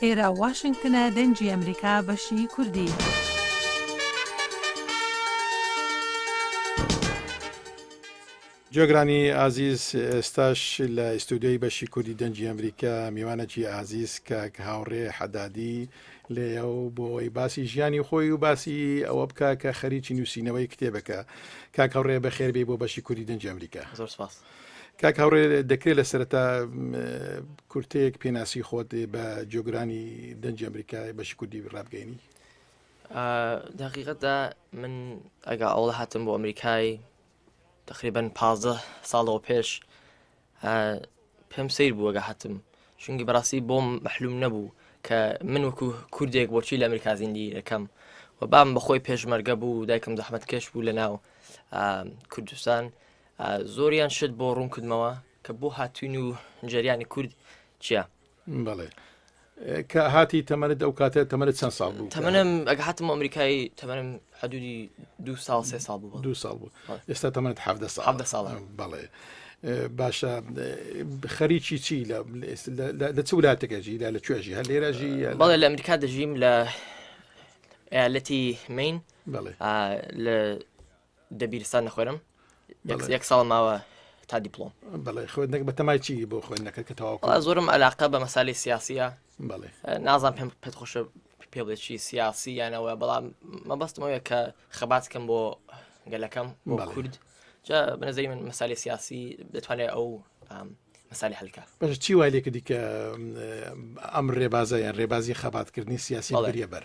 ئێرە واشنگتنە دەنگی ئەمریکا بەشی کوردی. جۆگرانی ئازیز ئێستاش لە ئیستودیۆی بەشی کوردی دەنگی ئەمریکا میوانەکی ئازیز کە هاوڕێ حەدادی لێە و بۆی باسی ژیانی خۆی و باسی ئەوە بکە کە خەریکی نووسینەوەی کتێبەکە. کاک هاوڕێ بەخێربێ بۆ بەشی کوردی دەنگی ئەمریکا. زۆر سپاس. کاک هاوڕێ دەکرێت لە سەرەتا کورتەیەک پێناسی خۆت بە جۆگرانی دەنگی ئەمریکا بەشی کوردی ڕابگەینی؟ دقیقەتدا من ئەگە ئەوڵە هاتم بۆ ئەمریکای تقریبا 15 ساڵەوە پێش پێم سیر بوو ئەگە هاتم، چونکی بەڕاستی بۆم مەحلوم نەبوو کە من وەکو کوردێک بۆچی لە ئەمریکا زیندی دەکەم و بام بەخۆی پێشمەرگە بوو، دایکم زەحمەتکەش بوو لە ناو کوردستان. زۆریان شت بۆ ڕوون کردمەوە کە بۆ هاتوین و جریانی کورد چییە. بەڵێ کە هاتی تەمەنت ئەو کاتە تەمەنت چەند ساڵ بوو؟ تەمەنم ئەگە هاتم ئەمریکای تەمەنم حدودی 2 ساڵ 3 ساڵ بوو. 2 ساڵ بوو. ئێستا تەمەنت 17 ساڵ. بەڵێ باشە. خەریکی چی لە چ وڵاتێکەژی لە کوێژی هەر لێرەژی؟ بەڵێ لە ئەمریکا دەژیم لە ئەیالەتی مین. بەڵێ لە دەبیرستان نەخۆرم، یەک ساڵ ماوە تا دیپلۆم. بەڵێ خوێندنەک بە تەمای چی بۆ خوێندنەکە کە تەواو؟ زۆرم علاقە بە مەسالەی سیاسیە. بەڵێ نازانم پێت خۆشە پێ بڵێکی سیاسی یانەوە، بەڵام مەبەستمەوەیە کە خەباتکەم بۆ گەلەکەم بۆ کورد. جا بەنظری من مەسالەی سیاسی دەتوانێت ئەو مەسالی هەلکە. باش چی وای لێ کردی کە ئەم ڕێبازە یان ڕێبازی خەباتکردنی سیاسی بریە بەر؟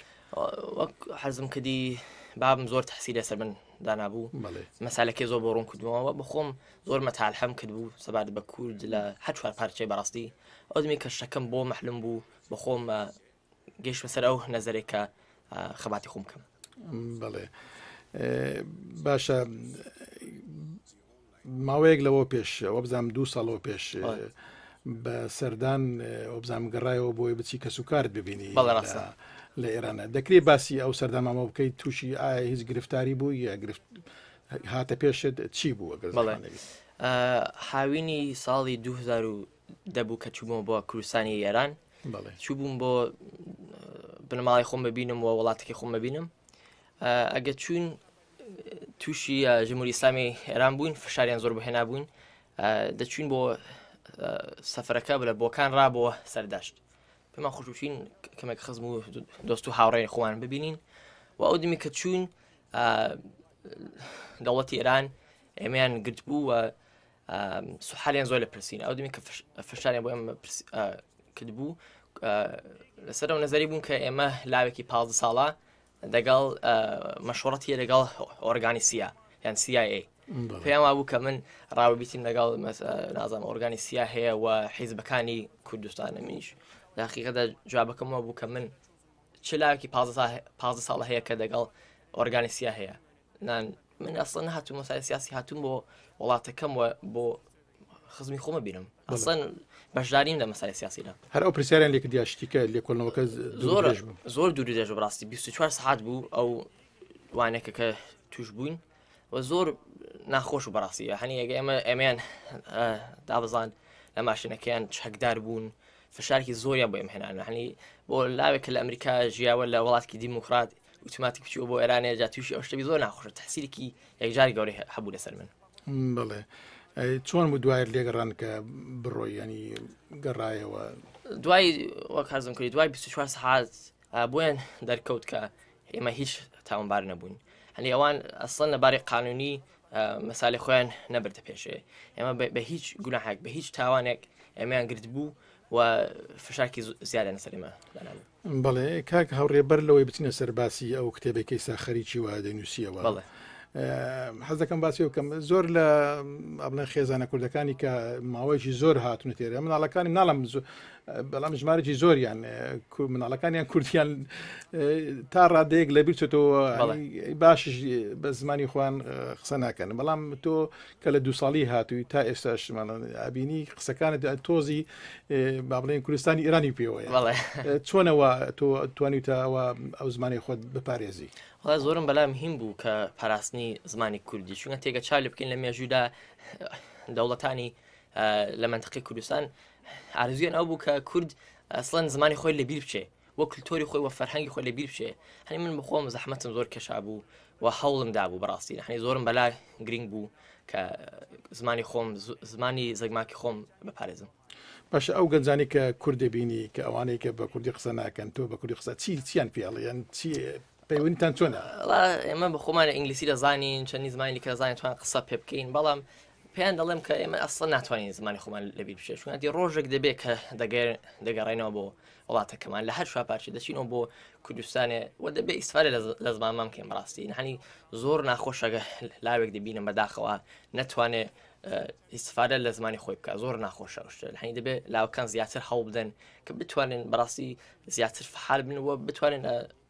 وەک حەزم کردی بابم زۆر تەحسیل لەسەر من دانابوو، مەسالەکەی زۆر بۆ ڕوون کردمەوە، بەخۆم زۆر مەتاالحەم کردبوو سەبارەت بە کورد لە هەر چوار پارچەی بەڕاستی ئەو دەمی کە شەکەم بۆ مەحلوم بوو بەخۆم گەیشتمە سەر ئەو نەزەرێک کە خەباتی خۆم بکەم. بەڵێ باشە. ماوەیەک لەوە پێش ئەوە بزانام 2 ساڵەوە پێش بە سەردان ئەو بزانام گەڕایەوە بۆی بچی کە سوکارت ببینی لە ئێرانە. دەکرێت باسی ئەو سەردانمامە بکەیت تووشی ئایا هیچ گرفتاری بوو یا هاتە پێشت چی بوو؟ هاوینی ساڵی 2010 بوو کە چووبووم بۆ کوردستانی ئێران. چووبووم بۆ بنەماڵی خۆم ببینم و وڵاتێکی خۆم ببینم. ئەگە چوون تووشی ژمهوری ئیسلامی ئێران بووین، فشاریان زۆر بەهێنا بووین، دەچوین بۆ سەفەرەکە بە بۆکان ڕابەوە سەرداشت. پێمان خۆشوچین کەمێک خزم و دۆست و هاوڕێی خۆوان ببینین و ئەو دمی کە چوون دەوڵەتی ئێران ئێمەیان گرت بوو و سوحالیان زۆر لە پرسین. ئەو دمی کە فشاریان بۆ ئێمە کرد بوو لەسەر ئەو نەزەری بوون کە ئێمە لاوێکی 15 ساڵە دەگەڵ مەشوەڕەتی لەگەڵ ئۆرگانی سیا یان CIA پێیان وابوو کە من ڕاوەبیتیم لەگەڵ نازانم ئۆرگانی سیا هەیە و حیزبەکانی کوردستانە. منیش داقیقەدا جوابەکەمەوە بوو کە من چ لاوێکی 15 ساڵە هەیە کە دەگەڵ ئۆرگانی سیا هەیە. من ئەسڵەن نەهاتووم مەسایل سیاسی، هاتووم بۆ وڵاتەکەم و بۆ خزمی خۆمە بینم. ئەسڵەن بەشداریم لە مەسایل سیاسیدا. هەر ئەو پرسیاریان لێ کردیا شتیکە لێکۆڵنەوەکە زۆر دوور دێژ بەڕاستی 24 ساعات بوو ئەو وانێکە کە توش بووین و زۆر ناخۆش و بەڕاستیە. هەنی ئەگە ئێمەیان دابزان لە ماشینەکەیان چەکدار بوون، فشارێکی زۆریان بۆ ئێمە هێنانە. هەنی بۆ لاوێک کە لە ئەمریکا ژیاوە لە وڵاتێکی دیموکرات ئۆتۆماتیک بچووە بۆ ئێرانێ جا تووشی ئەو شتەی زۆر ناخۆشە، تەحسیرێکی یەکجاری گەورەی هەبوو لەسەر من. بڵێ چۆن بوو دوای لێگەڕان کە بڕۆی ینی گەڕایەوە؟ دوای وەک حەزم کردی دوای 24 ساعات بۆیان دەرکەوت کە ئێمە هیچ تاوانبار نەبووین. هەنی ئەوان ئەسڵەن لەبارەی قانونی مەسالی خۆیان نەبردە پێشێ. ئێمە بە هیچ گوناحێک بە هیچ تاوانێک ئێمەیان گرت بوو و فشارکی زیادە لەسەر ئێمە دانابوو. بەڵێ کاک هاوڕێبەر لەوەی بچینە سەر باسی ئەو کتێبێکی ساخەریکی وا دەنووسیەوە. حەز دەکەم باسی بکەم زۆر لە ئەبڵێن خێزانە کوردەکانی کە ماوەیەکی زۆر هاتونە تێرە مناڵەکانی ناڵم بەڵام ژمارەی زۆریان مناڵەکانیان کوردیان تا ڕادەیەک لەبیر چێتەوە باشش بە زمانی خۆیان قسە ناکەن، بەڵام تۆ کە لە 2 ساڵی هاتووی تا ئێستاش ئابینی قسەکانت تۆزی با بڵێن کوردستانی ئێرانی پێوەیە. چۆنەوە تۆ توانیتەوە ئەو زمانی خۆت بپارێزی؟ وڵای زۆرم بەلام هیم بوو کە پاراستنی زمانی کوردی، چونکە تێگە چالی بکەین لە مێژوودا دەوڵەتانی لە منطقەی کوردستان ئارزویان ئەو بوو کە کورد ئەسڵەن زمانی خۆی لەبیر بچێ وە کلتۆری خۆی وە فەرهەنگی خۆی لەبیر بچێ هەنی من بخۆم زەحمەتم زۆر کێشا بوو و هەوڵم دابوو بەڕاستی هەنی زۆرم بەلا گرنگ بوو کە زمانی خۆم زمانی زەگماکی خۆم بپارێزم باشە ئەو گەنجانی کە کوردی بینی کە ئەوانەی کە بە کوردی قسە ناکەن تۆ بە کوردی قسە چیان پێڵیان چی پەیوەندیتان چۆنە ئێمە بە خۆمان ئینگلیسی دەزانین چەندی زمانی کە دەزانین توان قسە پێ بکەین بەڵام پێیان دەڵێم کە ئێمە ئەسڵ ناتوانین زمانی خۆمان لەبیر بشێ چونەتی ڕۆژێک دەبێت کە دەگەڕێنەوە بۆ وڵاتەکەمان لە هەر شوپارچی دەچینەوە بۆ کوردستانێ و دەبێت ئیسفادە لە زمانمان بکەین بەڕاستی هەنی زۆر ناخۆشەگە لاوێک دەبینم بەداخەوە نەتوانێت ئیسفادە لە زمانی خۆی بکە زۆر ناخۆشە هەنی دەبێت لاوەکان زیاتر هەوڵ بدەن کە بتوانن بەڕاستی زیاتر فعال بنەوە بتوانن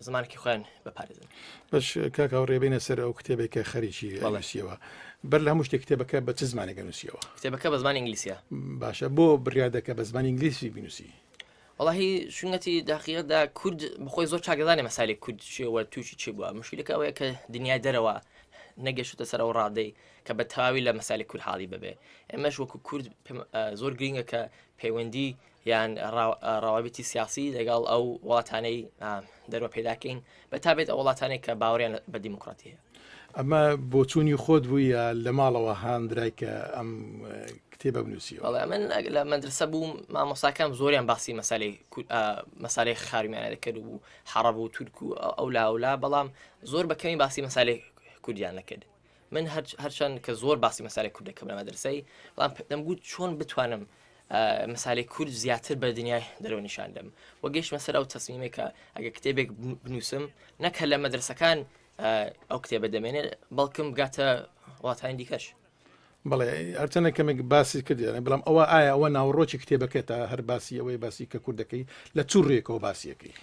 زمانێکی خۆیان بپارێزن باش کاکە ڕێبینە سەر ئەو کتێبێک کە خەریکی نووسیەوە بەر لە هەموو شتێک کتێبەکە بە چ زمانێک نووسیەوە کتێبەکە بە زمانی ئینگلیسیە باشە بۆ بڕیادەکە بە زمانی ئینگلیسی بنووسی وڵی شوونەتی داقیقدا کورد بخۆی زۆر چاگەزانێ مەسالی کورد چێوە تووشی چی بووە مشکلەکە ئەوەیە کە دنیای دەرەوە نەگەشتە سەر ئەو ڕادەی کە بە تەواوی لە مەسالی کورد حاڵی ببێ ئێمەش وەکو کورد زۆر گرنگە کە پەیوەندی یان ڕاوابەتی سیاسی لەگەڵ ئەو وڵاتانەی دەروە پێداکەین بە تابێت ئەو وڵاتانێک کە باوەڕیان بە دیموکراتیە ئەمە بۆچوونی خۆت بووە لە ماڵەوە هاندرای کە ئەم کتێبە بنووسیەوە من لە مەدرسە بووم مامۆستاکەم زۆریان باسی مەسالەی خارومیانە دەکرد و حەڕەب و تورک و ئەولا بەڵام زۆر بەکەمی باسی مەسالەی کوردیان نەکرد من هەرچەند کە زۆر باسی مەسالەی کورد دەکەم لە مەدرسەی بەڵام دەمگوت چۆن بتوانم مەسالەی کورد زیاتر بە دنیای دەرەوە نیشاندەم وە گەیشتمە سەر ئەو تەسمیمێک کە ئەگە کتێبێک بنووسم نەکە لە مەدرسەکان ئەو کتێبە دەمێنێت بەڵکم بگاتە وڵاتانی دیکەش بەڵێ هەرچەنە کەمێک باسی کردیانە بەڵام ئەوە ئایا ئەوە ناوڕۆکی کتێبەکە تا هەر باسی ئەوەی باسی کە کوردەکەی لە چوڕێکەوە باسیەکەی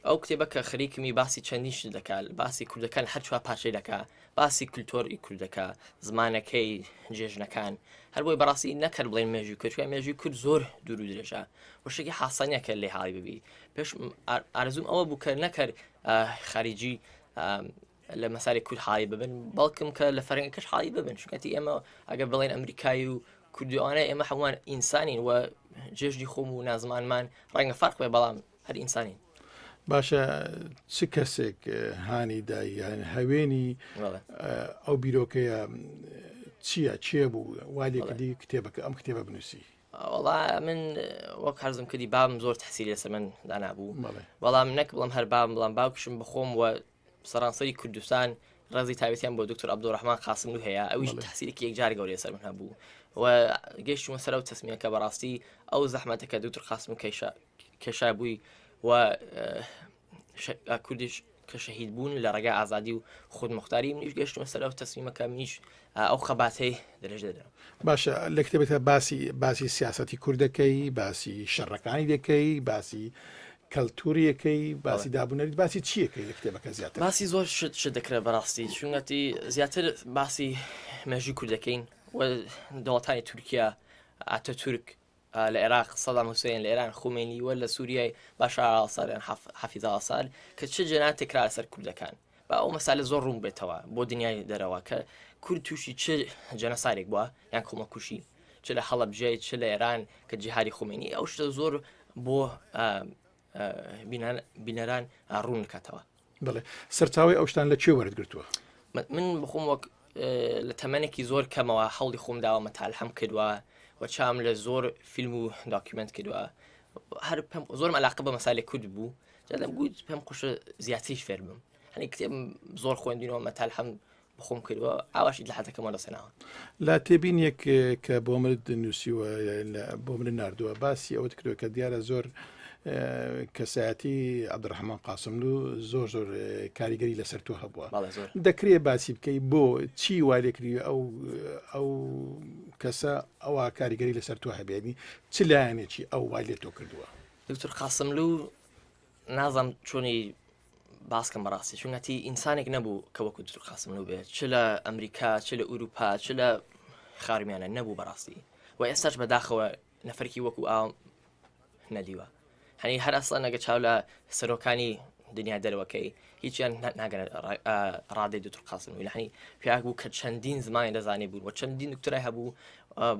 ئەو کتێبە کە خەریکمی باسی چەندیش دەکات باسی کوردەکان هەرچوە پاشەی دەکات باسی کولتۆری کوردەکە زمانەکەی جێژنەکان هەر بۆی بەڕاستی نەکرد بڵێن مێژوی کوردکە مێژوی کورد زۆر دوور و درێژە وشێکی حاسانیەکە لێ حاڵی ببی پێش ئارزوم ئەوە بوو کە نەکرد خارجی لە مەسالی کورد حاڵی ببن بەڵکم کە لە فەرەنگەکەش حاڵی ببن چونکەتی ئێمە ئەگەر بڵێن ئەمریکایی و کوردیوانە ئێمە هەمووان ئینسانین و جێژنی خۆم و نازمانمان ڕەنگە فەرق بێ بەڵام هەر ئینسانین باشە چ کەسێک هانی دایان هەوێنی ئەو بیرۆکەیە چییە چێ بوو وای کردی کتێبەکە ئەم کتێبە بنووسی وڵا من وەک هەرزم کردی بام زۆر تحسیلی لەسەر من دانابوو بەڵام نەک بڵم هەر بام بڵام باوکشم بخۆم و سەرانسەری کوردستان ڕێزی تایبەتیان بۆ دکتۆر عەبدوڕەحمان قاسملو هەیە ئەویش تحسیلێکی یەکجار گەورەی سەر من هەبوو و گەیشتمە سەر ئەو تەسمیەکە بەڕاستی ئەو زەحمەتەکە دکتۆر قاسم کێشا بووی و کوردیش کە شەهید بوون لە ڕێگای ئازادی و خودمختاری منیش گەشتمە سەر ئەو تەسمیمەکە منیش ئەو خەباتەی دەرەژ دەدەم باشە لە کتێبێتە باسی سیاسەتی کوردەکەی باسی شەڕەکانی دەکەی باسی کەلتوریەکەی باسی دابوونەری باسی چیەکەی لە کتێبەکە زیاتر باسی زۆر شت دەکرێت بەڕاستی چونەتی زیاتر باسی مێژوی کوردەکەین و دەوڵەتانی تورکیا ئاتەتورک لە عێراق سەدام حوسێن لە ئێران خومێنی وە لە سووریای باشار ئاساد حەفیظ ئاساد کە چه جەنات تێکرا لەسەر کوردەکان با ئەو مەسالە زۆر ڕوون بێتەوە بۆ دنیای دەرەوە کە کورد تووشی چه جەنەسارێک بووە یان کۆمەکوژی چ لە هەڵەبجێ چ لە ئێران کە جیهادی خومێنی ئەو شتە زۆر بۆ بینەران ڕوون کاتەوە بڵێ سەرچاوی ئەو شتان لە کوێ وەرگرتووە من بخۆم وەک لە تەمەنێکی زۆر کەمەوە هەوڵی خۆم داوە مەتالحەم کردووە و چام لە زۆر فیلم و داکیومنت کردووە هەر زۆرم علاقە بە مەسالێ کورد بوو جادەم گوت پێم خۆشە زیاتریش فێر بم هەنی کتێب زۆر خوێندینەوە مەتالحەم بخۆم کردووە ئاواشی لە حەتەکەمە دەسێناوە لا تێبینێک کە بۆ مرد نووسیوە بۆ من نردووە باسی ئەوە کردووە کە دیارە زۆر کەسایەتی عەبدوڕەحمان قاسملو زۆر کاریگەری لەسەر تۆ هەبووە دەکرێت باسی بکەی بۆ چی وای لێکردی ئەو کەسە ئەوە کاریگەری لەسەر تۆ هەبێنی چ لایەنێکی ئەو وای لێ تۆ کردووە دکتۆر قاسملو نازانم چۆنی باسکەم بەڕاستی چونەتی ئینسانێک نەبوو کە وەکو دکتۆر قاسملو بێت چ لە ئەمریکا چ لە ئوروپا چ لە خارومیانە نەبوو بەڕاستی و ئێستاش بەداخەوە نەفەرکی وەکو ئاو نەدیوە هەنی هەر ئەسڵان نەگە چاو لە سەرۆکانی دنیا دەرەوەکەی هیچیان ناگەنە ڕادەی دکتۆر قاسملو لەهەنی پێیان بوو کە چەندین زمانی دەزانێ بوون و چەندین دکتۆرای هەبوو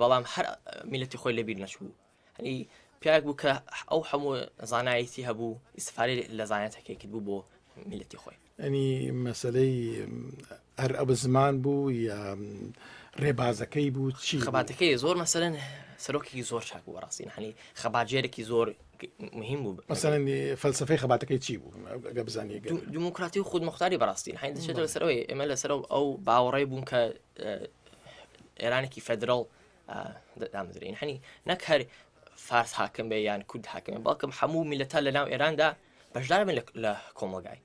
بەڵام هەر میلەتی خۆی لەبیر نەچوو هەنی پیاک بوو کە ئەو هەموو زانایەتی هەبوو ئیسفادەی لە زانایەتەکەی کرد بوو بۆ میلەتی خۆی. ئەنی مەسلەی هەر ئەو زمان بوو یا ڕێبازەکەی بوو چی خەباتەکەی زۆر مەسەلەن سەرۆکی زۆر چاک بوو بەڕاستی هەنی خەباجێرێکی زۆر مهم بوو. مەسەلەن فەلسفەی خەباتەکەی چی بوو ئەگە بزانیە دیموکراتی و خودمختاری بەڕاستی هەین دەچێتەوە لەسەرەوەی ئێمە لەسەر ئەو باوەڕێ بوون کە ئێرانێکی فێدرال دامەزرین هەنی نەک هەر فارس حاکم بێ یان کورد حاکم بێ بەڵکم هەموو میلەتە لە ناو ئێراندا بەشدار بن لە کۆمەلگای.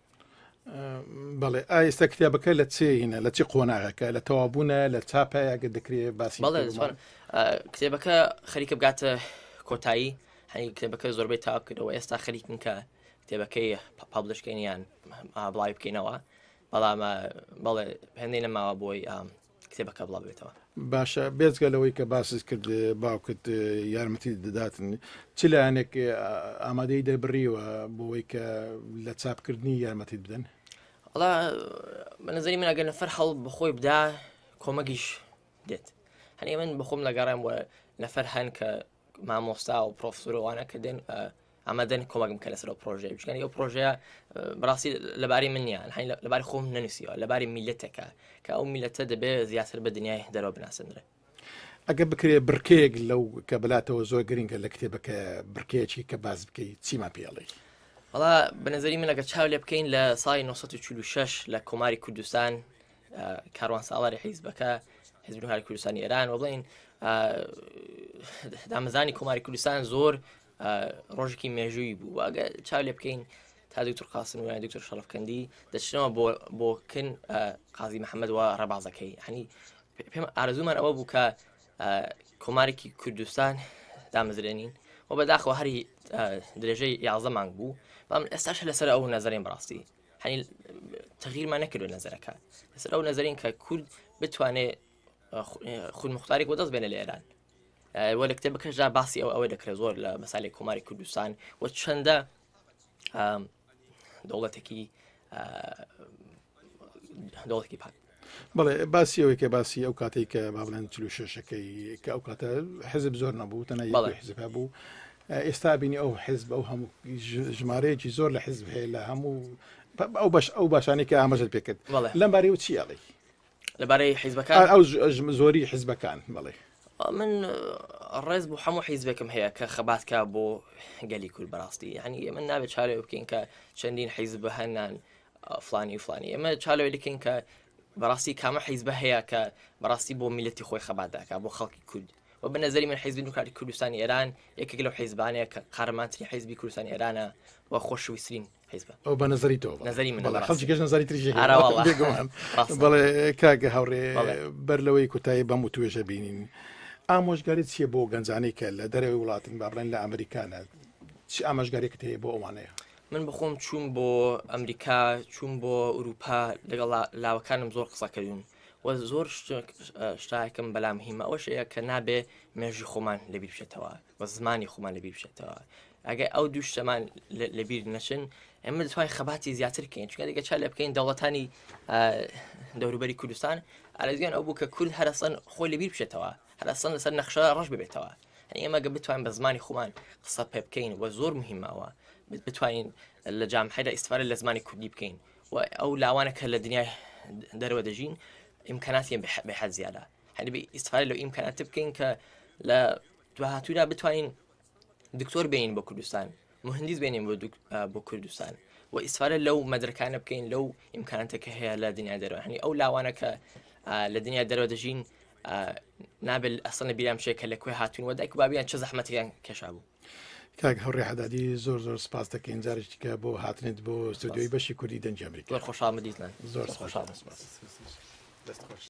بەڵێ ئێستا کتێبەکە لە چێ هینە لە چی قۆناغەکە لە تەوابوونە لە چاپەیەگە دەکرێت باسی بەڵێ کتێبەکە خەریکە بگاتە کۆتایی هەنی کتێبەکە زۆربەی تاوا کردەوە ئێستا خەریکن کە کتێبەکەی پابلشکەینیان بڵاوی بکەینەوە بەڵام بەڵێ هێندەی نەماوە بۆی کتێبەکە بڵاو بێتەوە. باشە بێزگەلەوەی کە باس کرد باوکت یارمەتی دەداتن چ لایەنێک ئامادەی دەبڕیوە بۆەوەی کە لە چاپکردنی یارمەتی بدەن؟ وڵا بەنظری من ئەگەر نەفەر هەڵ بەخۆی بدا کۆمەگیش دێت. هەنی من بەخۆم لەگەڕێم وە نەفەر هەن کە مامۆستا و پرۆفسۆرەوانە کە دێن ئامادەن کۆمەگم کە لەسەر پرۆژەیە بچکەنی ئەو پرۆژەیە بەڕاستی لەباری من نییە لەباری خۆم نەنووسیوە لەباری میلەتێکە کە ئەو میلەتە دەبێت زیاتر بە دنیای دەرەوە بناسەندرێ. ئەگە بکرێ بڕکەیەک لەو کە بلاتەوە زۆر گرنگە لە کتێبەکە بڕکەیەکی کە باز بکەیت چیمان پێڵێ؟ وڵا بەنظری من ئەگە چاو لێ بکەین لە ساڵی 1946 لە کۆماری کوردستان کاروان ساڵاری حیزبەکە حیزب جمهوری کوردستانی ئێران و بڵین دامەزانی کۆماری کوردستان زۆر ڕۆژێکی مێژووی بوو ئەگە چاو لێ بکەین تا دکتۆر قاسم و دکتۆر شەرەفکەندی دەچنەوە بۆکن قازی محەممەد و ڕەبازەکەی هەنی پێم ئارزومان ئەوە بوو کە کۆمارێکی کوردستان دامەزرێنین و بەداخەوە هەری درێژەی 11 مانگ بوو بەڵام ئێستاش لەسەر ئەو نەزەرین بەڕاستی هەنی تەغییرمان نەکردو نەزەرەکە لەسەر ئەو نەزەرین کە کورد بتوانێت خودمختاری بۆ دەست بێنە لە ئێران وە لە کتێبەکەشدا باسی ئەوە دەکرێت زۆر لە مەساڵی کۆماری کوردستان و چەندە دەوڵەتێکی پاک. بەڵێ باسی ئەوەی کە باسی ئەو کاتێک کە با بڵێن 46ەکەی کە ئەو کاتە حزب زۆر نەبوو تەنها حزب هەبوو ئێستا بینی ئەو حزب ئەو هەموو ژمارەیەکی زۆر لە حزب هەیە لە هەموو ئەو باشانەی کە ئاماژت پێکرد لەم بارەی و چی ئەڵێ لەبارەی حیزبەکان ئەو زۆری حیزبەکان بڵێ من ڕێز بوو هەموو حیزبێکم هەیە کە خەباتکە بۆ گەلی کورد بەڕاستی هەنی من نابێت چالێ بکەین کە چەندین حیزب هەنان فلانی ئەمە چالەوەی دەکەین کە بەڕاستی کامە حیزبە هەیە کە بەڕاستی بۆ میلەتی خۆی خەباتداکە بۆ خەڵکی کورد و بە نەزەری من حیزبی دیموکراتی کوردستانی ئێران یەکێک لەو حیزبانەیە کە قارەمانترین حیزبی کوردستانی ئێرانە و خۆشەویستترین حیزبە ئەو بە نەزەری تۆ نەزەری من خەڵکی گەشت نەزاری تریژ بەڵێ کاگە هاوڕێ بەر لەوەی کوتایی بەم و توێژە بینین ئامۆژگاری چییە بۆ گەنجانەی کە لە دەرەوەی وڵاتن با بڵێن لە ئەمریکانە چی ئامۆژگارێکت هەیە بۆ ئەوانەیە؟ من بخۆم چوون بۆ ئەمریکا چوون بۆ ئوروپا لەگەڵ لاوەکانم زۆر قسەکردون و زۆر شتایەکم بەلام هیمە ئەوەشەیە کە نابێ مێژی خۆمان لەبیر بشێتەوە و زمانی خۆمان لەبیر بشێتەوە ئەگەر ئەو دوو شتەمان لەبیر نەچن ئێمە دەتوانین خەباتی زیاتر بکەین چونکە دیگە چا لێ بکەین دەوڵەتانی دەوروبەری کوردستان ئارەزویان ئەو بوو کە کورد هەرەسەن خۆی لەبیر بشێتەوە هەرەسەن لەسەر نەخشە ڕەش ببێتەوە هەنی ئێمە گە بتوانین بە زمانی خۆمان قسە پێ بکەین و زۆر مهمەوە بتوانین لە جامعەدا ئیسفادە لە زمانی کوردی بکەین و ئەو لاوانە کە لە دنیای دەرەوە دەژین ئیمکاناتیان بەحەد زیادە هەنی بە ئیسفادە لەو ئیمکانات بکەین کە لە دواهاتوودا بتوانین دکتۆر بێنین بۆ کوردستان مهندس بێنین بۆ کوردستان و ئیسفادە لەو مەدرکانە بکەین لەو ئیمکاناتێکە هەیە لە دنیای دەرەوە هەنی ئەو لاوانە کە لە دنیای دەرەوە دەژین نابێت ئەسڵ لە بیرام شێکە لە کوێ هاتوون و دایک و بابیان چه زەحمەتیان کێشا بوو. کاک هەوڕێ حەدادی زۆر سپاس دەکەین جارێکیکە بۆ هاتنێت بۆ ستودیۆی بەشی کوردی دەنجی ئەمریکا. زۆر خۆشحاڵ دیتان زۆر خۆشحاڵ.